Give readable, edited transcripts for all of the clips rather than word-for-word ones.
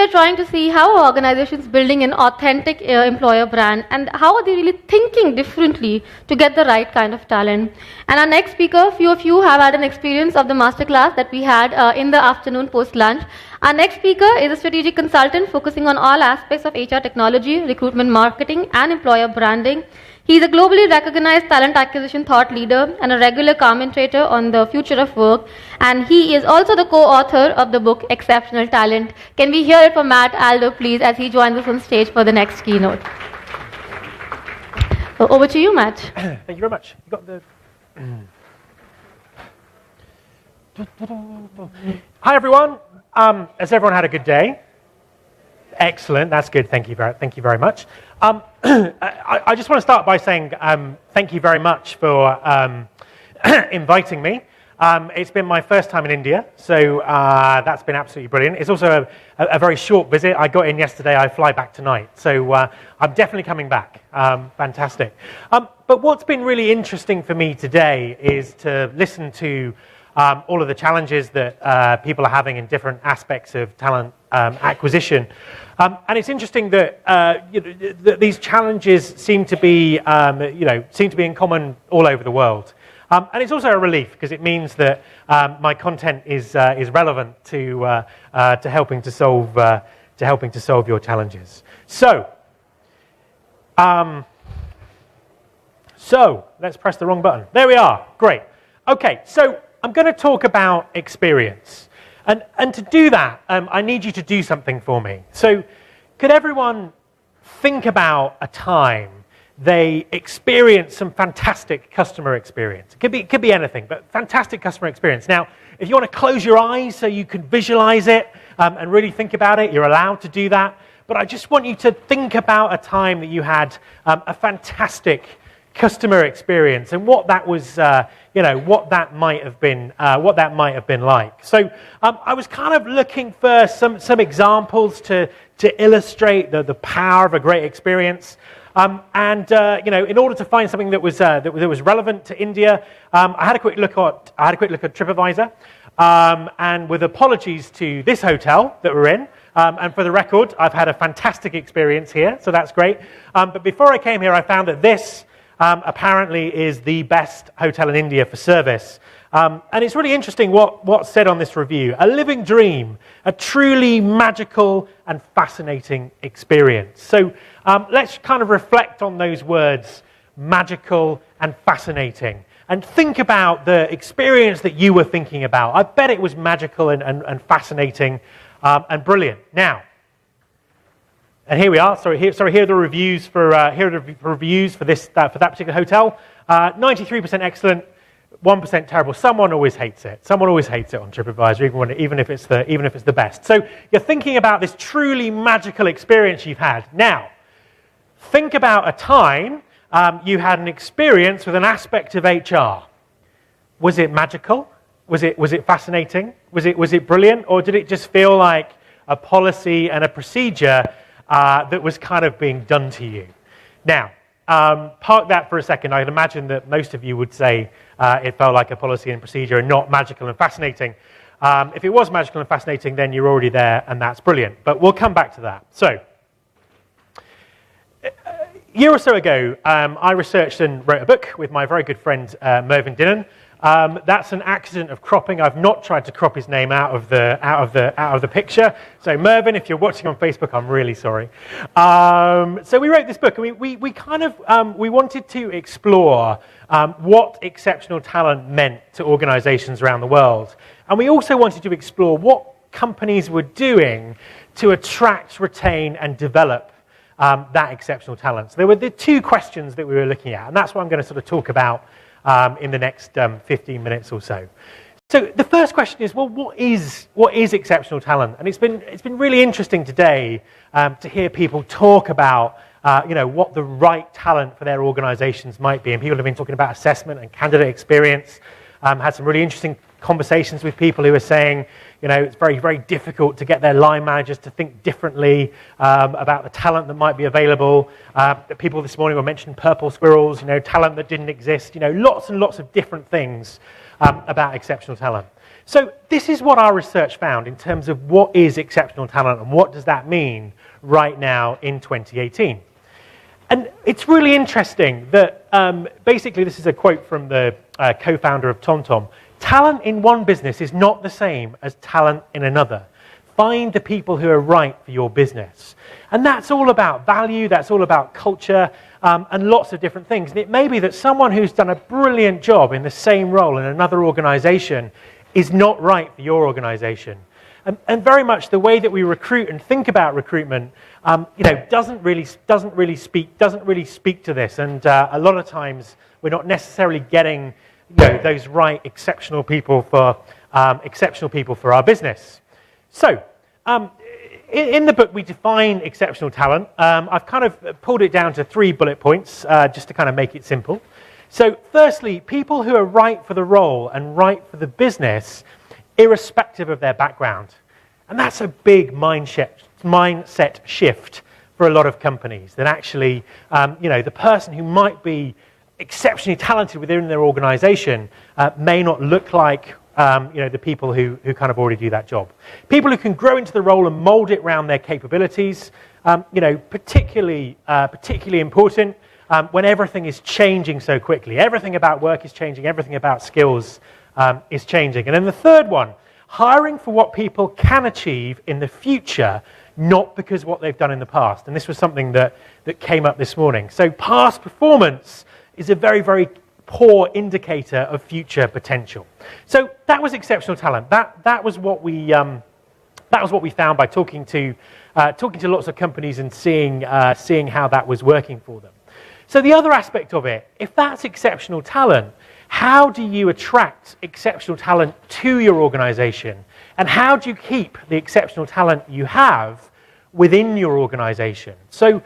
we're trying to see how are organizations building an authentic employer brand and how are they really thinking differently to get the right kind of talent. And our next speaker, few of you have had an experience of the masterclass that we had in the afternoon post-lunch. Our next speaker is a strategic consultant focusing on all aspects of HR technology, recruitment marketing, and employer branding. He's a globally recognized talent acquisition thought leader and a regular commentator on the future of work. And he is also the co-author of the book, Exceptional Talent. Can we hear it from Matt Adler, please, as he joins us on stage for the next keynote? So over to you, Matt. Thank you very much. You got the... Hi, everyone. Has everyone had a good day? Excellent. That's good. Thank you very much. I just want to start by saying thank you very much for inviting me. It's been my first time in India, so that's been absolutely brilliant. It's also a very short visit. I got in yesterday. I fly back tonight, so I'm definitely coming back. Fantastic. But what's been really interesting for me today is to listen to all of the challenges that people are having in different aspects of talent acquisition. And it's interesting that, that these challenges seem to be, in common all over the world. And it's also a relief because it means that my content is relevant to helping to solve your challenges. So let's press the wrong button. There we are. Great. Okay. So I'm going to talk about experience. And to do that, I need you to do something for me. So could everyone think about a time they experienced some fantastic customer experience? It could be anything, but fantastic customer experience. Now, if you want to close your eyes so you can visualize it and really think about it, you're allowed to do that. But I just want you to think about a time that you had a fantastic customer experience and what that was, what that might have been like. So I was kind of looking for some examples to illustrate the power of a great experience. In order to find something that was relevant to India, I had a quick look at TripAdvisor, and with apologies to this hotel that we're in. And for the record, I've had a fantastic experience here, so that's great. But before I came here, I found that this apparently is the best hotel in India for service. And it's really interesting what's said on this review. A living dream, a truly magical and fascinating experience. So let's kind of reflect on those words, magical and fascinating, and think about the experience that you were thinking about. I bet it was magical and fascinating and brilliant. Now, and here we are. Here are the reviews for that particular hotel. 93% excellent, 1% terrible. Someone always hates it. Someone always hates it on TripAdvisor, even if it's the best. So you're thinking about this truly magical experience you've had. Now, think about a time you had an experience with an aspect of HR. Was it magical? Was it fascinating? Was it brilliant? Or did it just feel like a policy and a procedure that was kind of being done to you? Now, park that for a second. I'd imagine that most of you would say it felt like a policy and procedure and not magical and fascinating. If it was magical and fascinating, then you're already there, and that's brilliant. But we'll come back to that. So, a year or so ago, I researched and wrote a book with my very good friend Mervyn Dinnan. That's an accident of cropping. I've not tried to crop his name out of the picture. So Mervyn, if you're watching on Facebook, I'm really sorry. So we wrote this book, and we wanted to explore what exceptional talent meant to organizations around the world. And we also wanted to explore what companies were doing to attract, retain, and develop that exceptional talent. So there were the two questions that we were looking at, and that's what I'm going to sort of talk about in the next 15 minutes or so. So the first question is, well, what is exceptional talent? And it's been really interesting today to hear people talk about what the right talent for their organizations might be. And people have been talking about assessment and candidate experience. Had some really interesting conversations with people who are saying, it's very, very difficult to get their line managers to think differently about the talent that might be available. People this morning were mentioning purple squirrels, talent that didn't exist, lots and lots of different things about exceptional talent. So this is what our research found in terms of what is exceptional talent and what does that mean right now in 2018. And it's really interesting that basically this is a quote from the co-founder of TomTom. Talent in one business is not the same as talent in another. Find the people who are right for your business. And that's all about value, that's all about culture, and lots of different things. And it may be that someone who's done a brilliant job in the same role in another organization is not right for your organization. And very much the way that we recruit and think about recruitment, doesn't really speak to this. And a lot of times we're not necessarily getting, those right exceptional people for our business. So, in the book we define exceptional talent. I've kind of pulled it down to 3 bullet points just to kind of make it simple. So, firstly, people who are right for the role and right for the business, irrespective of their background. And that's a big mindset shift for a lot of companies, that actually, the person who might be exceptionally talented within their organization may not look like the people who kind of already do that job. People who can grow into the role and mold it around their capabilities, particularly important when everything is changing so quickly. Everything about work is changing, everything about skills is changing. And then the third one, hiring for what people can achieve in the future, not because of what they've done in the past. And this was something that came up this morning. So past performance is a very, very poor indicator of future potential. So that was exceptional talent. That was what we found by talking to lots of companies and seeing how that was working for them. So the other aspect of it, if that's exceptional talent, how do you attract exceptional talent to your organization? And how do you keep the exceptional talent you have within your organization? So,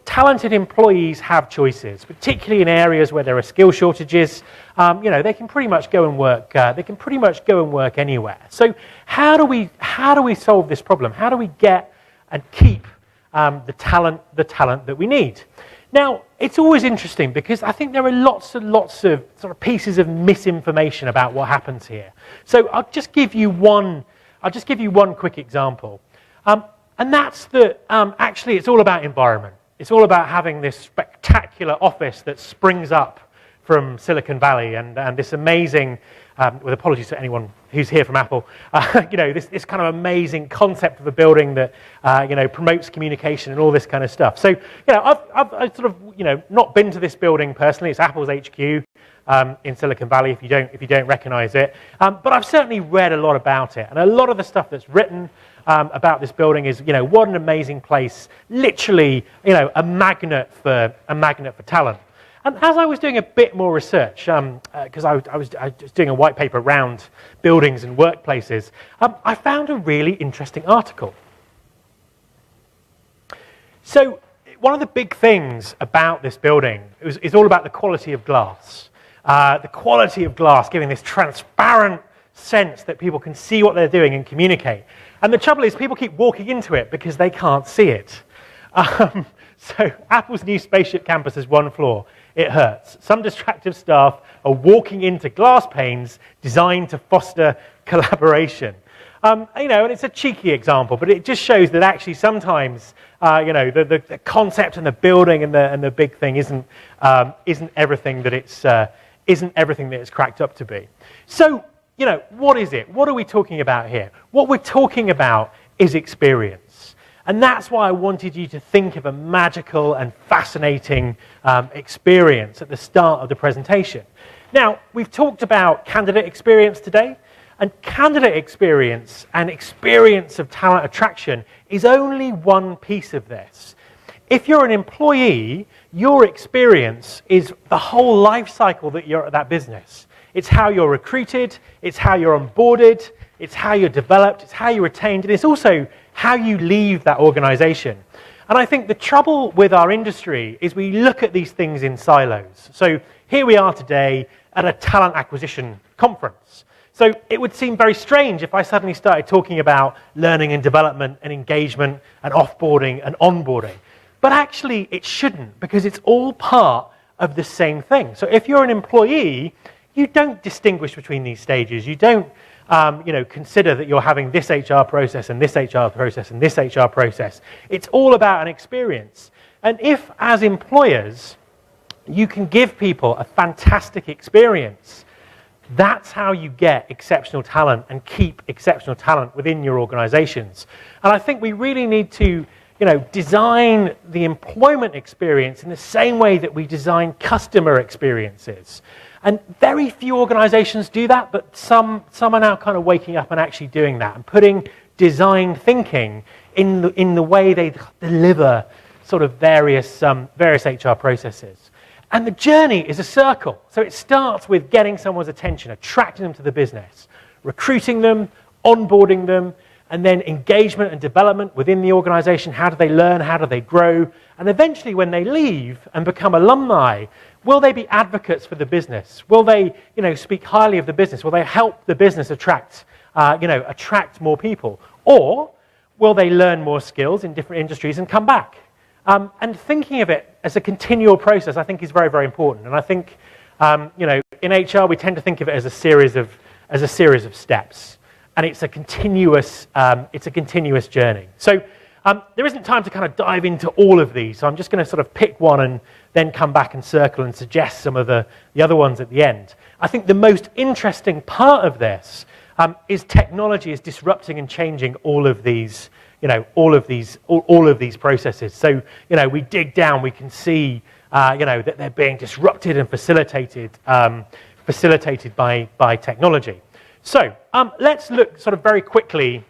talented employees have choices, particularly in areas where there are skill shortages. They can pretty much go and work. Anywhere. So, how do we solve this problem? How do we get and keep the talent that we need? Now, it's always interesting because I think there are lots and lots of sort of pieces of misinformation about what happens here. So I'll just give you one quick example. And that's that actually it's all about environment. It's all about having this spectacular office that springs up from Silicon Valley and this amazing, with apologies to anyone who's here from Apple, this kind of amazing concept of a building that promotes communication and all this kind of stuff. So I've sort of not been to this building personally. It's Apple's HQ in Silicon Valley. If you don't recognise it, but I've certainly read a lot about it, and a lot of the stuff that's written about this building is what an amazing place. Literally, a magnet for talent. And as I was doing a bit more research, because I was doing a white paper around buildings and workplaces, I found a really interesting article. So one of the big things about this building is all about the quality of glass. The quality of glass giving this transparent sense that people can see what they're doing and communicate. And the trouble is people keep walking into it because they can't see it. So Apple's new spaceship campus has 1 floor. It hurts. Some distracted staff are walking into glass panes designed to foster collaboration. And it's a cheeky example, but it just shows that actually sometimes, the concept and the building and the big thing isn't everything that it's cracked up to be. So, what is it? What are we talking about here? What we're talking about is experience. And that's why I wanted you to think of a magical and fascinating experience at the start of the presentation. Now, we've talked about candidate experience today, and candidate experience and experience of talent attraction is only one piece of this. If you're an employee, your experience is the whole life cycle that you're at that business. It's how you're recruited, it's how you're onboarded, it's how you're developed, it's how you're retained, and it's also how you leave that organization. And I think the trouble with our industry is we look at these things in silos. So here we are today at a talent acquisition conference. So it would seem very strange if I suddenly started talking about learning and development and engagement and offboarding and onboarding. But actually it shouldn't, because it's all part of the same thing. So if you're an employee, you don't distinguish between these stages. You don't consider that you're having this HR process and this HR process and this HR process. It's all about an experience. And if, as employers, you can give people a fantastic experience, that's how you get exceptional talent and keep exceptional talent within your organizations. And I think we really need to design the employment experience in the same way that we design customer experiences. And very few organizations do that, but some are now kind of waking up and actually doing that and putting design thinking in the way they deliver sort of various HR processes. And the journey is a circle. So it starts with getting someone's attention, attracting them to the business, recruiting them, onboarding them, and then engagement and development within the organization. How do they learn? How do they grow? And eventually when they leave and become alumni, will they be advocates for the business? Will they, speak highly of the business? Will they help the business attract more people? Or will they learn more skills in different industries and come back? And thinking of it as a continual process, I think, is very, very important. And I think, in HR, we tend to think of it as a series of steps, and it's a continuous journey. So there isn't time to kind of dive into all of these. So I'm just going to sort of pick one and then come back and circle and suggest some of the other ones at the end. I think the most interesting part of this is technology is disrupting and changing all of these. All of these processes. So, we dig down, we can see, that they're being disrupted and facilitated by technology. So, let's look sort of very quickly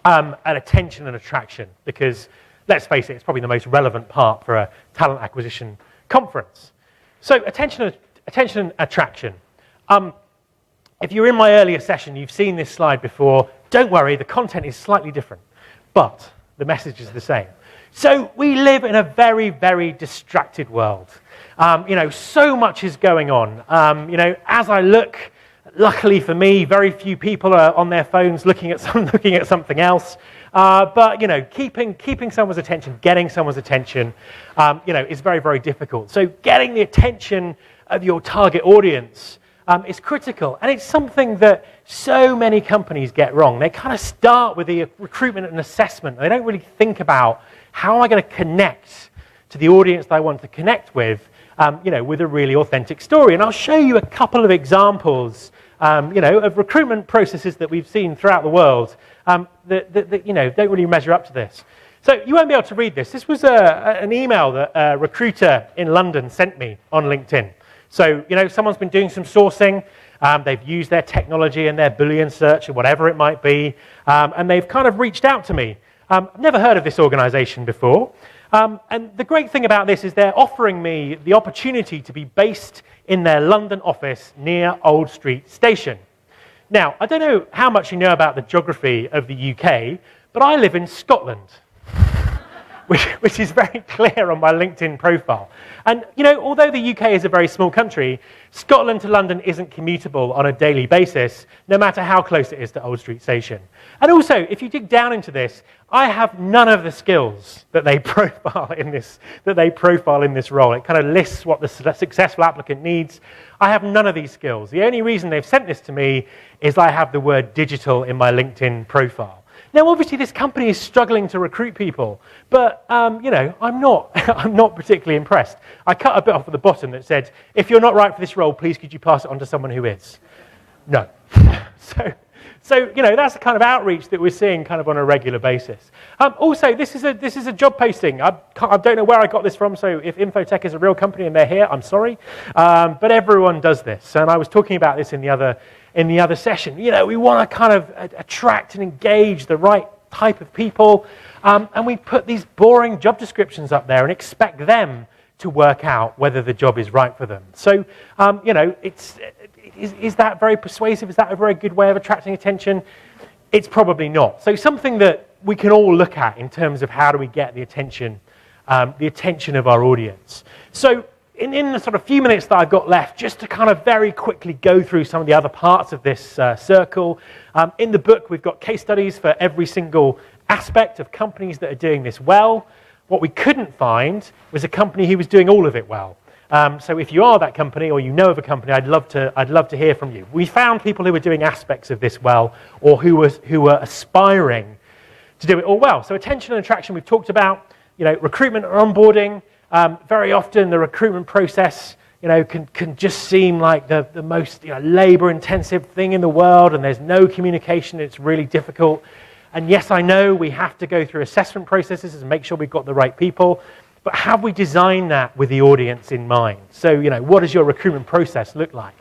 at attention and attraction, because let's face it, it's probably the most relevant part for a talent acquisition conference. So, attention and attraction. If you're in my earlier session, you've seen this slide before. Don't worry, the content is slightly different, but the message is the same. So we live in a very, very distracted world. So much is going on. As I look, luckily for me, very few people are on their phones looking at something else. But keeping someone's attention, getting someone's attention, is very, very difficult. So getting the attention of your target audience is critical, and it's something that so many companies get wrong. They kind of start with the recruitment and assessment. They don't really think about how am I going to connect to the audience that I want to connect with, with a really authentic story. And I'll show you a couple of examples, of recruitment processes that we've seen throughout the world that don't really measure up to this. So you won't be able to read this. This was an email that a recruiter in London sent me on LinkedIn. So, someone's been doing some sourcing, they've used their technology and their Boolean search or whatever it might be, and they've kind of reached out to me. I've never heard of this organization before, and the great thing about this is they're offering me the opportunity to be based in their London office near Old Street Station. Now, I don't know how much you know about the geography of the UK, but I live in Scotland. Which is very clear on my LinkedIn profile. And, although the UK is a very small country, Scotland to London isn't commutable on a daily basis, no matter how close it is to Old Street Station. And also, if you dig down into this, I have none of the skills that they profile in this role. It kind of lists what the successful applicant needs. I have none of these skills. The only reason they've sent this to me is I have the word digital in my LinkedIn profile. Now, obviously, this company is struggling to recruit people, but I'm not particularly impressed. I cut a bit off at the bottom that said, "If you're not right for this role, please could you pass it on to someone who is?" No. So that's the kind of outreach that we're seeing kind of on a regular basis. Also, this is a job posting. I don't know where I got this from. So if Infotech is a real company and they're here, I'm sorry, but everyone does this. And I was talking about this in the other session. We want to kind of attract and engage the right type of people, and we put these boring job descriptions up there and expect them to work out whether the job is right for them. So, is that very persuasive? Is that a very good way of attracting attention? It's probably not. So something that we can all look at in terms of how do we get the attention of our audience. So in the sort of few minutes that I've got left, just to kind of very quickly go through some of the other parts of this circle. In the book, we've got case studies for every single aspect of companies that are doing this well. What we couldn't find was a company who was doing all of it well. So if you are that company or you know of a company, I'd love to hear from you. We found people who were doing aspects of this well, or who were aspiring to do it all well. So attention and attraction we've talked about, recruitment or onboarding. Very often the recruitment process, can just seem like the most labor-intensive thing in the world, and there's no communication. It's really difficult. And yes, I know we have to go through assessment processes and make sure we've got the right people. But have we designed that with the audience in mind? So, what does your recruitment process look like?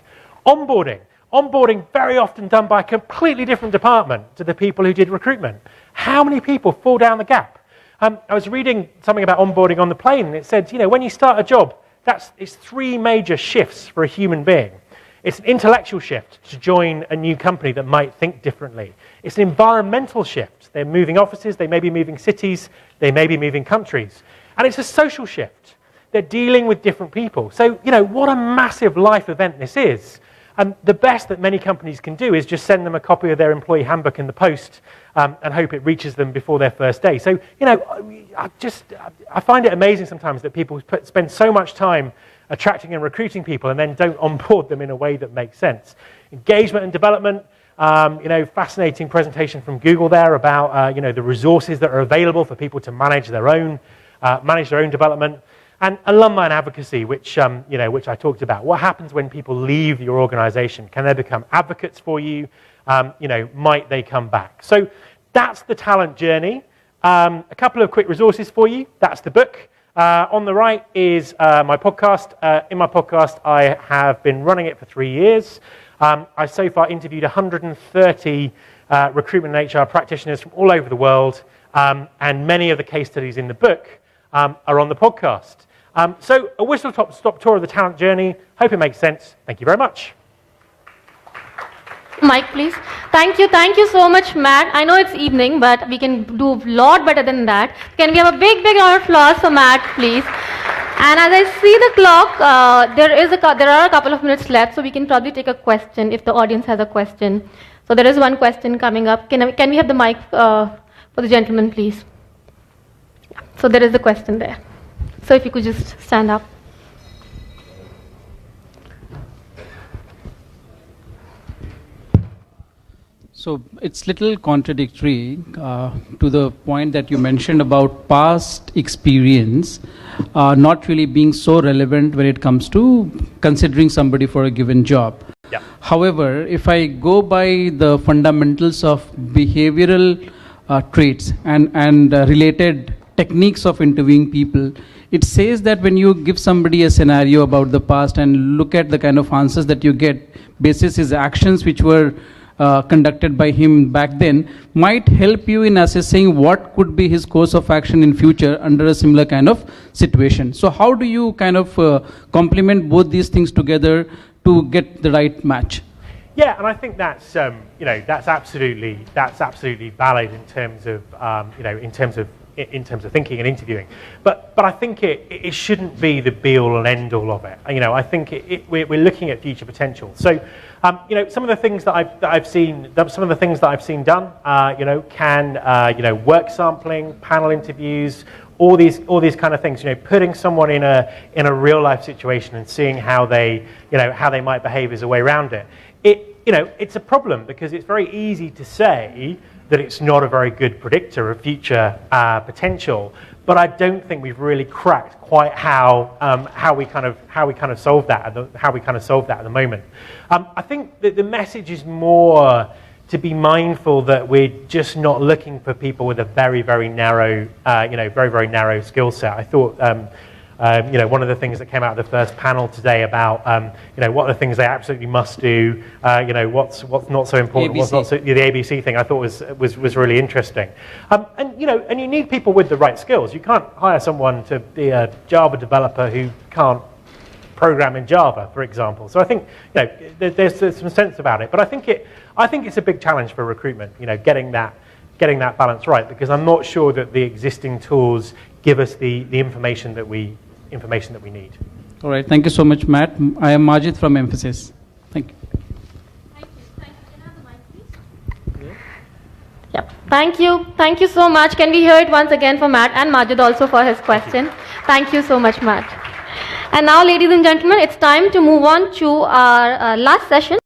Onboarding very often done by a completely different department to the people who did recruitment. How many people fall down the gap? I was reading something about onboarding on the plane, and it said, when you start a job, it's 3 major shifts for a human being. It's an intellectual shift to join a new company that might think differently. It's an environmental shift. They're moving offices, they may be moving cities, they may be moving countries. And it's a social shift. They're dealing with different people. So, what a massive life event this is. And the best that many companies can do is just send them a copy of their employee handbook in the post and hope it reaches them before their first day. So, I find it amazing sometimes that people spend so much time attracting and recruiting people and then don't onboard them in a way that makes sense. Engagement and development, fascinating presentation from Google there about, the resources that are available for people to manage their own development. And alumni and advocacy, which I talked about. What happens when people leave your organization? Can they become advocates for you? Might they come back? So that's the talent journey. A couple of quick resources for you. That's the book. On the right is my podcast. In my podcast, I have been running it for 3 years. I've so far interviewed 130 recruitment and HR practitioners from all over the world, and many of the case studies in the book are on the podcast. So a whistle-stop tour of the talent journey. Hope it makes sense. Thank you very much. Mike, please. Thank you so much, Matt. I know it's evening, but we can do a lot better than that. Can we have a big round of applause for Matt, please? And as I see the clock, there are a couple of minutes left, so we can probably take a question if the audience has a question. So there is one question coming up. Can we have the mic for the gentleman, please? So there is a question there. So if you could just stand up. So it's little contradictory to the point that you mentioned about past experience not really being so relevant when it comes to considering somebody for a given job. Yeah. However, if I go by the fundamentals of behavioral traits and related techniques of interviewing people, it says that when you give somebody a scenario about the past and look at the kind of answers that you get, basis his actions which were conducted by him back then, might help you in assessing what could be his course of action in future under a similar kind of situation. So how do you kind of complement both these things together to get the right match? Yeah, and I think that's that's absolutely valid in terms of thinking and interviewing, but I think it shouldn't be the be all and end all of it. I think we're looking at future potential. So some of the things that I've seen done, can work sampling, panel interviews, all these kind of things. Putting someone in a real life situation and seeing how they might behave is a way around it. It's a problem because it's very easy to say that it's not a very good predictor of future potential, but I don't think we've really cracked quite how we kind of solve that at the moment. I think that the message is more to be mindful that we're just not looking for people with a very narrow very narrow skill set. I thought one of the things that came out of the first panel today about what are the things they absolutely must do, what's not so important, ABC. what's not so, the ABC thing I thought was really interesting. And you need people with the right skills. You can't hire someone to be a Java developer who can't program in Java, for example. So I think there's some sense about it, but I think it's a big challenge for recruitment. Getting that balance right, because I'm not sure that the existing tools give us the information that we need. All right. Thank you so much, Matt. I am Majid from Emphasis. Thank you. Thank you. Can I have the mic, please? Yep. Thank you so much. Can we hear it once again for Matt and Majid also for his question? Thank you so much, Matt. And now, ladies and gentlemen, it's time to move on to our last session,